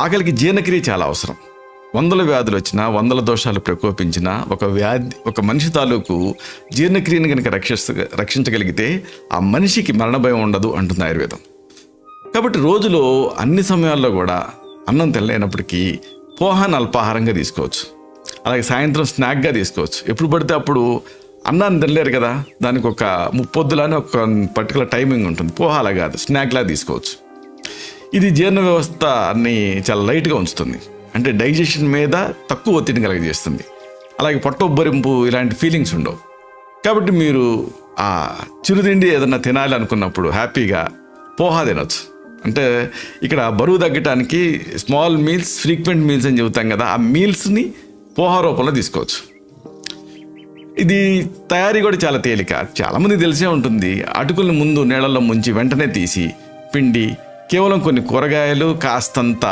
ఆకలికి జీర్ణక్రియ చాలా అవసరం. వందల వ్యాధులు వచ్చినా, వందల దోషాలు ప్రకోపించినా ఒక మనిషి తాలూకు జీర్ణక్రియను కనుక రక్షించగలిగితే ఆ మనిషికి మరణ భయం ఉండదు అంటుంది ఆయుర్వేదం. కాబట్టి రోజులో అన్ని సమయాల్లో కూడా అన్నం తినలేనప్పటికీ పోహాన్ని అల్పాహారంగా తీసుకోవచ్చు. అలాగే సాయంత్రం స్నాక్గా తీసుకోవచ్చు. ఎప్పుడు పడితే అప్పుడు అన్నాన్ని తినలేరు కదా, దానికి ఒక ముప్పొద్దులానే ఒక పర్టికులర్ టైమింగ్ ఉంటుంది. పోహాలా కాదు, స్నాక్లా తీసుకోవచ్చు. ఇది జీర్ణ వ్యవస్థని చాలా లైట్గా ఉంచుతుంది, అంటే డైజెషన్ మీద తక్కువ ఒత్తిడిని కలగజేస్తుంది. అలాగే పొట్టొబ్బరింపు ఇలాంటి ఫీలింగ్స్ ఉండవు. కాబట్టి మీరు ఆ చిరుతిండి ఏదన్నా తినాలి అనుకున్నప్పుడు హ్యాపీగా పోహా తినొచ్చు. అంటే ఇక్కడ బరువు తగ్గటానికి స్మాల్ మీల్స్, ఫ్రీక్వెంట్ మీల్స్ అని చెబుతాం కదా, ఆ మీల్స్ని పోహా రూపంలో తీసుకోవచ్చు. ఇది తయారీ కూడా చాలా తేలిక. చాలామంది తెలిసే ఉంటుంది. అటుకుల్ని ముందు నీళ్ళల్లో ముంచి వెంటనే తీసి పిండి కేవలం కొన్ని కూరగాయలు, కాస్తంత